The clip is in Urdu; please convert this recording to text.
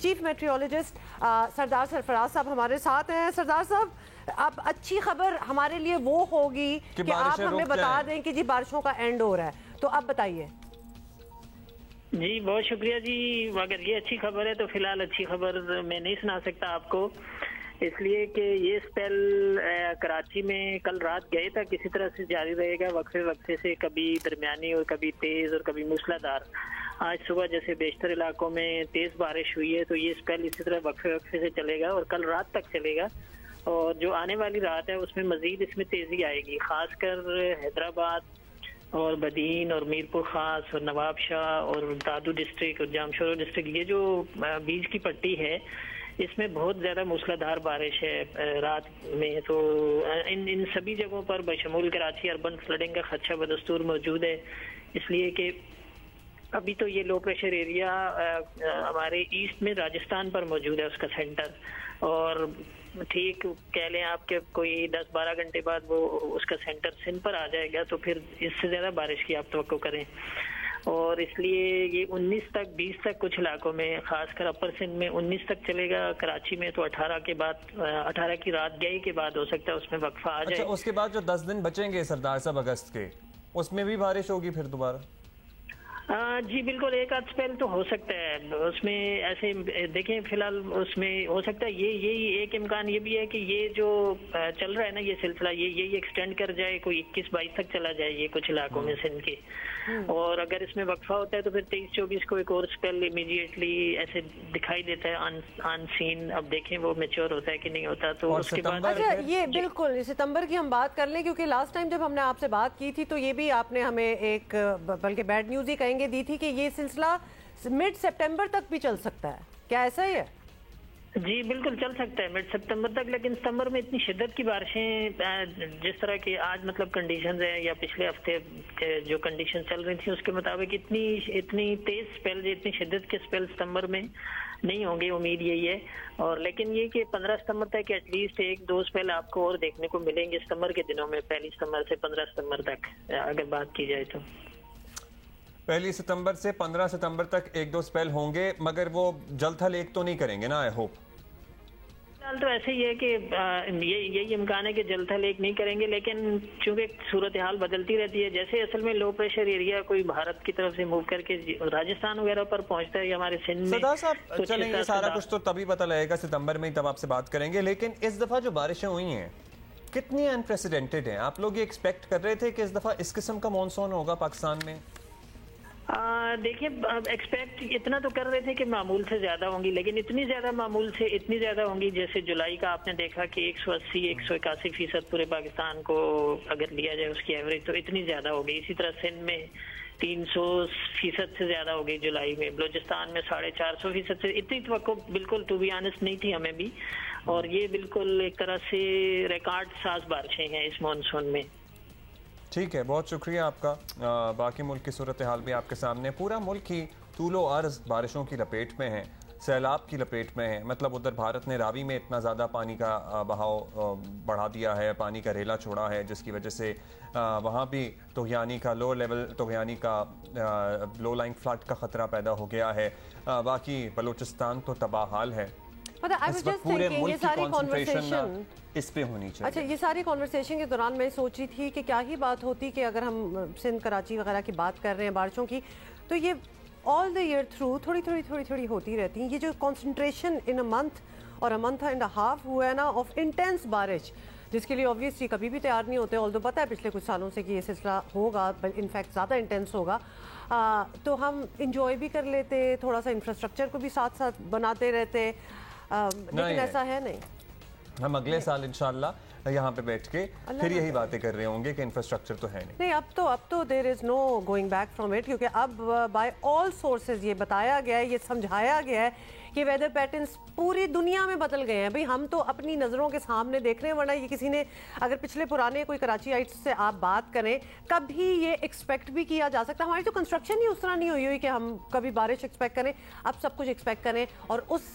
چیف میٹریولوجسٹ سردار سرفراز صاحب ہمارے ساتھ ہیں. سردار صاحب, اب اچھی خبر ہمارے لیے وہ ہوگی کہ آپ ہمیں بتا دیں کہ جی بارشوں کا اینڈ ہو رہا ہے, تو اب بتائیے. جی بہت شکریہ جی. اگر یہ اچھی خبر ہے تو فی الحال اچھی خبر میں نہیں سنا سکتا آپ کو, اس لیے کہ یہ اسپیل کراچی میں کل رات گئے تھا کسی طرح سے جاری رہے گا, وقفے وقفے سے, کبھی درمیانی اور کبھی تیز اور کبھی موسلادھار. آج صبح جیسے بیشتر علاقوں میں تیز بارش ہوئی ہے تو یہ اسپیل اسی طرح وقفے وقفے سے چلے گا اور کل رات تک چلے گا, اور جو آنے والی رات ہے اس میں مزید اس میں تیزی آئے گی, خاص کر حیدرآباد اور بدین اور میرپور خاص اور نواب شاہ اور دادو ڈسٹرکٹ اور جامشورو ڈسٹرکٹ, یہ جو بیچ کی پٹی ہے اس میں بہت زیادہ موسلادھار بارش ہے رات میں. تو ان سبھی جگہوں پر بشمول کراچی اربن فلڈنگ کا خدشہ بدستور موجود ہے, اس لیے کہ ابھی تو یہ لو پریشر ایریا ہمارے ایسٹ میں راجستھان پر موجود ہے, اس کا سینٹر, اور ٹھیک کہہ لیں آپ کے کوئی 10-12 گھنٹے بعد وہ اس کا سینٹر سندھ پر آ جائے گا, تو پھر اس سے زیادہ بارش کی آپ توقع کریں. اور اس لیے یہ 19 تک 20 تک کچھ علاقوں میں, خاص کر اپر سندھ میں 19 تک چلے گا, کراچی میں تو 18 کے بعد 18 کی رات گئی کے بعد ہو سکتا ہے اس میں وقفہ آ جائے. اچھا, اس کے بعد جو 10 دن بچیں گے سردار صاحب اگست کے, اس میں بھی بارش ہوگی پھر دوبارہ؟ جی بالکل, ایک آدھ اسپیل تو ہو سکتا ہے اس میں. ایسے دیکھیں فی الحال اس میں ہو سکتا ہے یہی ایک امکان یہ بھی ہے کہ یہ جو چل رہا ہے نا یہ سلسلہ یہی ایکسٹینڈ کر جائے, کوئی 21-22 تک چلا جائے یہ کچھ علاقوں میں سندھ کے, اور اگر اس میں وقفہ ہوتا ہے تو پھر 23-24 کو ایک اور اسپیل امیڈیٹلی ایسے دکھائی دیتا ہے آن سین. اب دیکھیں وہ میچور ہوتا ہے کہ نہیں ہوتا. تو اس کے بعد اچھا یہ بالکل ستمبر کی ہم بات کر لیں, کیونکہ لاسٹ ٹائم جب ہم نے آپ سے بات کی تھی تو یہ بھی آپ نے ہمیں ایک بلکہ بیڈ نیوز ہی کہیں گے دی تھی کہ یہ سلسلہ مڈ سپٹمبر تک بھی چل سکتا ہے, کیا ایسا ہی ہے؟ جی بالکل چل سکتا ہے مڈ ستمبر تک, لیکن ستمبر میں اتنی شدت کی بارشیں جس طرح کی آج مطلب کنڈیشنز ہیں یا پچھلے ہفتے جو کنڈیشن چل رہی تھیں اس کے مطابق اتنی تیز اسپیل, اتنی شدت کے اسپیل ستمبر میں نہیں ہوں گے, امید یہی ہے. اور لیکن یہ کہ 15 ستمبر تک ایٹ لیسٹ 1-2 اسپیل آپ کو اور دیکھنے کو ملیں گے ستمبر کے دنوں میں, 1 ستمبر سے 15 ستمبر تک اگر بات کی جائے تو. 1 ستمبر سے 15 ستمبر تک 1-2 اسپیل ہوں گے, مگر وہ جلد تھل ایک تو نہیں کریں گے نا, آئی ہوپ. تو ایسے ہی ہے کہ یہی امکان ہے کہ جلد تھل ایک نہیں کریں گے, لیکن چونکہ صورتحال بدلتی رہتی ہے, جیسے اصل میں لو پریشر ایریا کوئی بھارت کی طرف سے موو کر کے راجستھان وغیرہ پر پہنچتا ہے یا ہمارے سندھ میں. سردار صاحب چلیں یہ سارا کچھ تو تبھی پتہ لگے گا ستمبر میں ہی, تب آپ سے بات کریں گے, لیکن اس دفعہ جو بارشیں ہوئی ہیں کتنی انپریسیڈنٹڈ ہیں؟ آپ لوگ یہ ایکسپیکٹ کر رہے تھے کہ اس دفعہ اس قسم کا مانسون ہوگا پاکستان میں؟ دیکھیں ایکسپیکٹ اتنا تو کر رہے تھے کہ معمول سے زیادہ ہوں گی, لیکن اتنی زیادہ معمول سے اتنی زیادہ ہوں گی جیسے جولائی کا آپ نے دیکھا کہ 180-181% پورے پاکستان کو اگر لیا جائے اس کی ایوریج تو اتنی زیادہ ہو گئی. اسی طرح سندھ میں 300% سے زیادہ ہو گئی جولائی میں, بلوچستان میں 450% سے. اتنی توقع بالکل ٹو بی آنسٹ نہیں تھی ہمیں بھی, اور یہ بالکل ایک طرح سے ریکارڈ ساز بارشیں ہیں اس مانسون میں. ٹھیک ہے, بہت شکریہ آپ کا. باقی ملک کی صورتحال بھی آپ کے سامنے, پورا ملک ہی طول و عرض بارشوں کی لپیٹ میں ہے, سیلاب کی لپیٹ میں ہے. مطلب ادھر بھارت نے راوی میں اتنا زیادہ پانی کا بہاؤ بڑھا دیا ہے, پانی کا ریلا چھوڑا ہے, جس کی وجہ سے وہاں بھی طغیانی کا لو لیول طغیانی کا لو لائن فلڈ کا خطرہ پیدا ہو گیا ہے. باقی بلوچستان تو تباہ حال ہے. اس وقت پورے ملک کی کانسنٹریشن اس پہ ہونی چاہیے. اچھا, یہ ساری کنورسیشن کے دوران میں سوچ رہی تھی کہ کیا ہی بات ہوتی کہ اگر ہم سندھ کراچی وغیرہ کی بات کر رہے ہیں بارشوں کی, تو یہ آل دا ایئر تھرو تھوڑی ہوتی رہتی ہیں. یہ جو کانسنٹریشن ان اے منتھ اور a month and a half ہوا ہے نا آف انٹینس بارش, جس کے لیے آبویسلی کبھی بھی تیار نہیں ہوتے, آلدو پتہ ہے پچھلے کچھ سالوں سے کہ یہ سلسلہ ہوگا, انفیکٹ زیادہ انٹینس ہوگا, تو ہم انجوائے بھی کر لیتے, تھوڑا سا انفراسٹرکچر کو بھی ساتھ ساتھ بناتے رہتے, لیکن ایسا ہے نہیں. ہم اگلے سال انشاءاللہ یہاں پہ بیٹھ کے پھر یہی باتیں کر رہے ہوں گے کہ انفراسٹرکچر تو ہے نہیں. اب تو دیر از نو گوئنگ بیک فرام اٹ, کیونکہ اب بائی آل سورسز یہ بتایا گیا ہے, یہ سمجھایا گیا ہے کہ ویدر پیٹرنز پوری دنیا میں بدل گئے ہیں. بھئی ہم تو اپنی نظروں کے سامنے دیکھ رہے ہیں, ورنہ یہ کسی نے اگر پچھلے پرانے کوئی کراچی آئٹس سے آپ بات کریں کبھی یہ ایکسپیکٹ بھی کیا جا سکتا. ہماری تو کنسٹرکشن ہی اس طرح نہیں ہوئی کہ ہم کبھی بارش ایکسپیکٹ کریں, اب سب کچھ ایکسپیکٹ کریں, اور اس